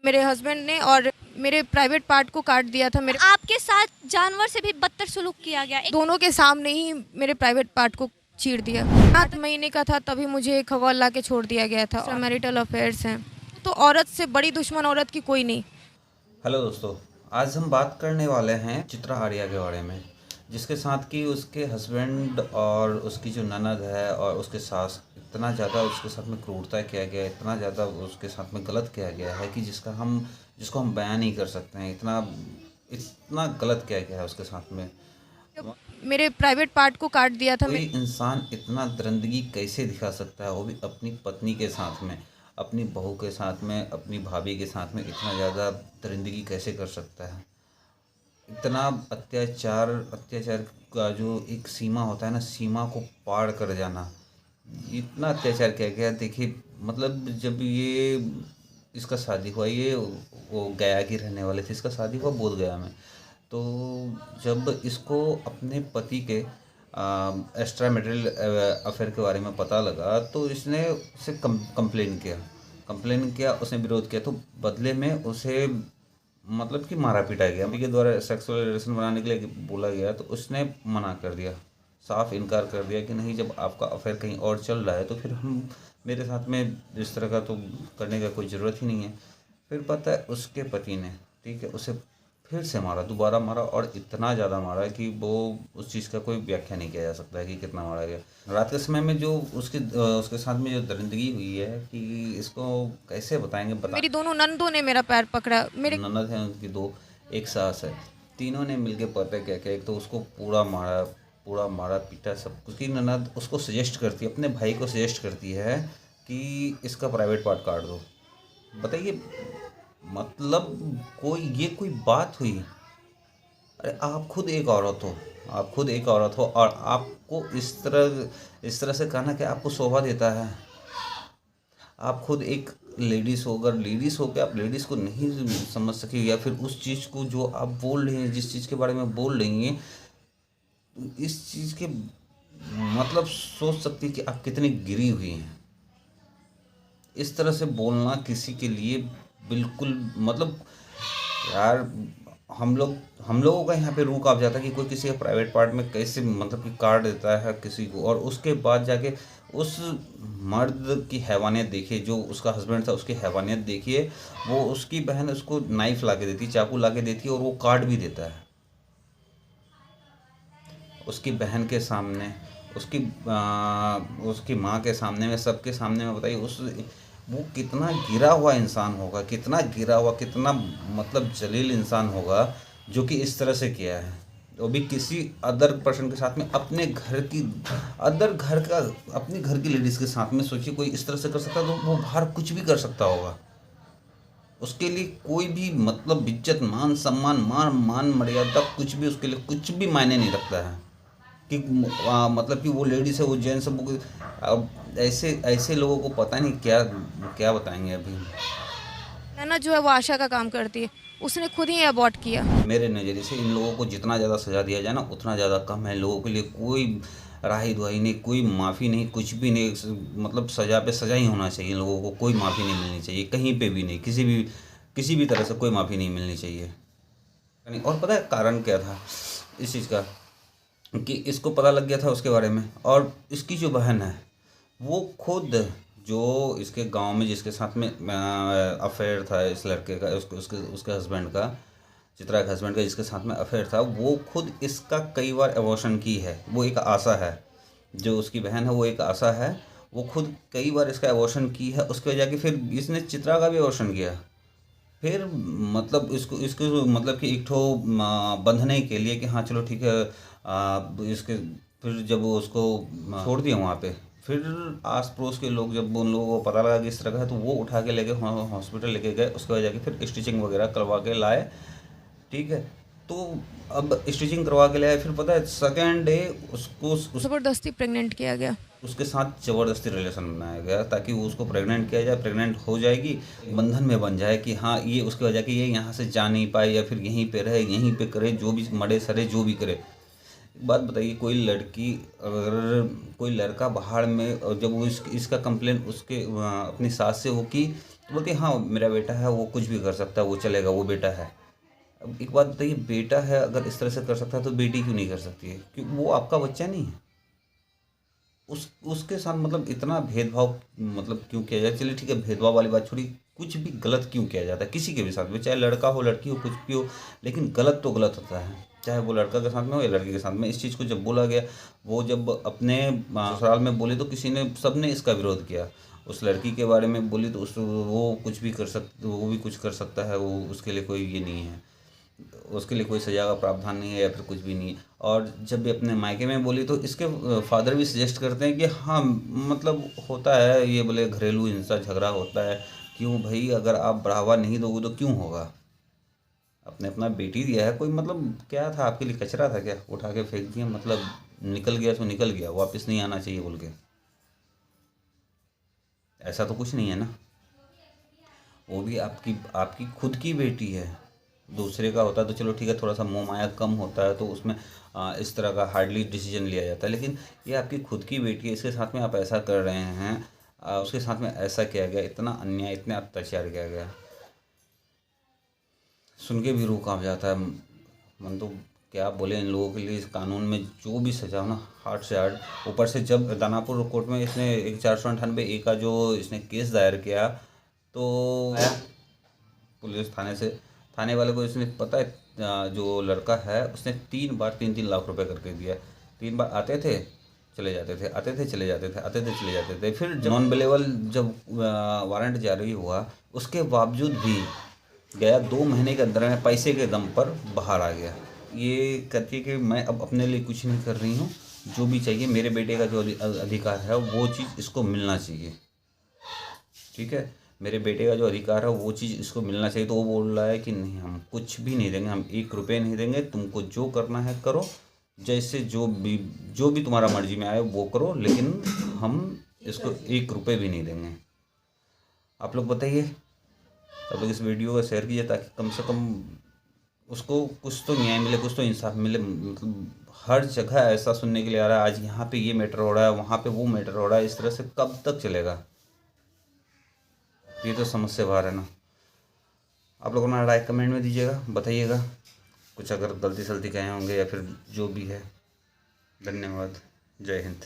मेरे हस्बैंड ने और मेरे प्राइवेट पार्ट को काट दिया था। मेरे आपके साथ जानवर से भी बदतर सलूक किया गया। दोनों के सामने ही मेरे प्राइवेट पार्ट को चीर दिया। 7 महीने का था तभी मुझे खगौल ला के छोड़ दिया गया था। मैरिटल अफेयर्स हैं तो औरत से बड़ी दुश्मन औरत की कोई नहीं। हेलो दोस्तों, आज हम बात करने वाले हैं चित्रा आर्या के बारे में, जिसके साथ कि उसके हस्बैंड और उसकी जो ननद है और उसके सास इतना ज़्यादा उसके साथ में क्रूरता किया गया है, इतना ज़्यादा उसके साथ में गलत किया गया है कि जिसको हम बयान नहीं कर सकते हैं। इतना इतना गलत किया गया है उसके साथ में। मेरे प्राइवेट पार्ट को काट दिया था। कोई इंसान इतना दरिंदगी कैसे दिखा सकता है, वो भी अपनी पत्नी के साथ में, अपनी बहू के साथ में, अपनी भाभी के साथ में इतना ज़्यादा दरिंदगी कैसे कर सकता है। इतना अत्याचार अत्याचार का जो एक सीमा होता है ना, सीमा को पार कर जाना, इतना अत्याचार किया गया। देखिए, मतलब जब ये इसका शादी हुआ, ये वो गया की रहने वाले थे, इसका शादी हुआ बोध गया में। तो जब इसको अपने पति के एक्स्ट्रा मैरिटल अफेयर के बारे में पता लगा तो इसने उसे कंप्लेन किया, उसने विरोध किया। तो बदले में उसे मतलब कि मारा पीटा गया, के द्वारा सेक्सुअल रिलेशन बनाने के लिए बोला गया। तो उसने मना कर दिया, साफ इनकार कर दिया कि नहीं, जब आपका अफेयर कहीं और चल रहा है तो फिर हम मेरे साथ में इस तरह का तो करने का कोई ज़रूरत ही नहीं है। फिर पता है उसके पति ने, ठीक है, उसे फिर से मारा, दोबारा मारा, और इतना ज़्यादा मारा कि वो उस चीज़ का कोई व्याख्या नहीं किया जा सकता है कि कितना मारा गया। रात के समय में जो उसके साथ में जो दरिंदगी हुई है कि इसको कैसे बताएंगे। मेरी दोनों नंदों ने मेरा पैर पकड़ा। मेरे ननद है उनकी दो, एक सास है, तीनों ने मिलके पता क्या क्या, एक तो उसको पूरा मारा पीटा सब। उसकी ननद उसको सजेस्ट करती है, अपने भाई को सजेस्ट करती है कि इसका प्राइवेट पार्ट काट दो। बताइए, मतलब कोई बात हुई। अरे आप खुद एक औरत हो, और आपको इस तरह से कहना कि आपको शोभा देता है। आप खुद एक लेडीज़ हो, अगर लेडीज़ हो के आप लेडीज़ को नहीं समझ सके, या फिर उस चीज़ को जो आप बोल रही हैं, जिस चीज़ के बारे में बोल रही हैं, तो इस चीज़ के मतलब सोच सकती है कि आप कितनी गिरी हुई हैं। इस तरह से बोलना किसी के लिए बिल्कुल, मतलब यार, हम लोगों का यहाँ पे रूह काँप जाता है कि कोई किसी के प्राइवेट पार्ट में कैसे मतलब कि काट देता है किसी को, और उसके बाद जाके उस मर्द की हैवानियत देखिए, जो उसका हस्बैंड था, उसकी हैवानियत देखिए। वो उसकी बहन उसको नाइफ ला के देती, चाकू ला के देती है, और वो काट भी देता है उसकी बहन के सामने, उसकी माँ के सामने में, सबके सामने में। बताइए वो कितना गिरा हुआ इंसान होगा, कितना मतलब जलील इंसान होगा, जो कि इस तरह से किया है। वो भी किसी अदर पर्सन के साथ में, अपने घर की लेडीज़ के साथ में। सोचिए, कोई इस तरह से कर सकता है तो वो बाहर कुछ भी कर सकता होगा। उसके लिए कोई भी मतलब इज्जत, मान सम्मान, मान मर्यादा, कुछ भी उसके लिए कुछ भी मायने नहीं रखता है कि मतलब कि वो लेडीज़ है, वो जेंट्स है। वो अब ऐसे लोगों को पता नहीं क्या क्या बताएंगे अभी। ननद जो है वो आशा का काम करती है, उसने खुद ही अबॉर्ट किया। मेरे नज़रिए से इन लोगों को जितना ज़्यादा सज़ा दिया जाए ना, उतना ज़्यादा कम है। लोगों के लिए कोई राही दुहाई नहीं, कोई माफ़ी नहीं, कुछ भी नहीं। मतलब सज़ा पे सज़ा ही होना चाहिए। इन लोगों को कोई माफ़ी नहीं मिलनी चाहिए, कहीं पे भी नहीं, किसी भी तरह से कोई माफ़ी नहीं मिलनी चाहिए। और पता है कारण क्या था इस चीज़ का, कि इसको पता लग गया था उसके बारे में, और इसकी जो बहन है वो खुद, जो इसके गांव में जिसके साथ में अफेयर था इस लड़के का, उसके हस्बैंड का, चित्रा के हस्बैंड का जिसके साथ में अफेयर था, वो खुद इसका कई बार अबॉर्शन की है। वो एक आशा है, जो उसकी बहन है वो एक आशा है, वो खुद कई बार इसका अबॉर्शन की है। उसके वजह के फिर इसने चित्रा का भी अबॉर्शन किया। फिर मतलब इसको इसको मतलब कि एक ठो बंधने के लिए कि हाँ चलो ठीक है, इसके फिर जब वो उसको छोड़ दिया वहाँ पे, फिर आस पड़ोस के लोग, जब उन लोगों को पता लगा कि इस तरह का है, तो वो उठा के लेके हॉस्पिटल लेके गए। उसके वजह के फिर स्टिचिंग वगैरह करवा के लाए, ठीक है। तो अब स्टिचिंग करवा के लाए, फिर पता है सेकेंड डे उसको ज़बरदस्ती प्रेग्नेंट किया गया। उसके साथ ज़बरदस्ती रिलेशन बनाया गया ताकि वो उसको प्रेग्नेंट किया जाए। प्रेग्नेंट हो जाएगी, बंधन में बन जाए कि हाँ ये उसकी वजह कि ये यहाँ से जा नहीं पाए, या फिर यहीं पे रहे, यहीं पे करे, जो भी मरे सरे जो भी करे। एक बात बताइए, कोई लड़की, अगर कोई लड़का बाहर में, और जब वो इसका कंप्लेन उसके अपनी सास से हो कि तो बोलती है हाँ मेरा बेटा है, वो कुछ भी कर सकता है, वो चलेगा, वो बेटा है। अब एक बात बताइए, बेटा है अगर इस तरह से कर सकता है तो बेटी क्यों नहीं कर सकती है? क्यों वो आपका बच्चा नहीं है? उसके साथ मतलब इतना भेदभाव मतलब क्यों किया जाए? चलिए ठीक है, भेदभाव वाली बात छोड़ी, कुछ भी गलत क्यों किया जाता है किसी के भी साथ में, चाहे लड़का हो लड़की हो कुछ भी हो, लेकिन गलत तो गलत होता है, चाहे वो लड़का के साथ में हो या लड़की के साथ में। इस चीज़ को जब बोला गया, वो जब अपने ससुराल में बोली तो किसी ने, सबने इसका विरोध किया। उस लड़की के बारे में बोली तो उस वो कुछ भी कर वो भी कुछ कर सकता है, वो उसके लिए कोई ये नहीं है, उसके लिए कोई सजा का प्रावधान नहीं है या फिर कुछ भी नहीं है। और जब भी अपने मायके में बोली तो इसके फादर भी सजेस्ट करते हैं कि हाँ मतलब होता है ये, बोले घरेलू हिंसा झगड़ा होता है, क्यों भाई अगर आप बढ़ावा नहीं दोगे तो क्यों होगा? अपने अपना बेटी दिया है, कोई मतलब क्या था आपके लिए, कचरा था क्या? उठा के फेंक दिया, मतलब निकल गया तो निकल गया, वापस नहीं आना चाहिए बोल के? ऐसा तो कुछ नहीं है ना। वो भी आपकी आपकी खुद की बेटी है। दूसरे का होता है तो चलो ठीक है, थोड़ा सा मोह माया कम होता है तो उसमें इस तरह का हार्डली डिसीजन लिया जाता है, लेकिन ये आपकी खुद की बेटी है, इसके साथ में आप ऐसा कर रहे हैं, उसके साथ में ऐसा किया गया, इतना अन्याय इतना अत्याचार किया गया, सुन के भी रूह कांप जाता है। मन तो क्या बोले इन लोगों के लिए, इस कानून में जो भी सजा हो ना, हार्ड से हार्ड। ऊपर से जब दानापुर कोर्ट में इसने एक 498 A का जो इसने केस दायर किया तो आया पुलिस थाने से, थाने वाले को इसने पता है जो लड़का है उसने 3 बार 3-3 लाख रुपए करके दिया। 3 बार आते थे चले जाते थे, आते थे चले जाते थे, आते थे चले जाते थे। फिर नॉन अवेलेबल जब वारंट जारी हुआ उसके बावजूद भी गया 2 महीने के अंदर में पैसे के दम पर बाहर आ गया। ये कहती है कि मैं अब अपने लिए कुछ नहीं कर रही हूँ, जो भी चाहिए मेरे बेटे का जो अधिकार है वो चीज़ इसको मिलना चाहिए, ठीक है, मेरे बेटे का जो अधिकार है वो चीज़ इसको मिलना चाहिए। तो वो बोल रहा है कि नहीं हम कुछ भी नहीं देंगे, हम 1 रुपये नहीं देंगे, तुमको जो करना है करो, जैसे जो भी तुम्हारा मर्जी में आए वो करो, लेकिन हम इसको 1 रुपये भी नहीं देंगे। आप लोग बताइए, आप लोग इस वीडियो को शेयर कीजिए ताकि कम से कम उसको कुछ तो न्याय मिले, कुछ तो इंसाफ मिले। मतलब हर जगह ऐसा सुनने के लिए आ रहा है, आज यहाँ पे ये मैटर हो रहा है, वहाँ पे वो मैटर हो रहा है, इस तरह से कब तक चलेगा? ये तो समझ से बाहर है ना। आप लोग अपना राय कमेंट में दीजिएगा, बताइएगा कुछ अगर गलती सलती कहे होंगे या फिर जो भी है। धन्यवाद, जय हिंद।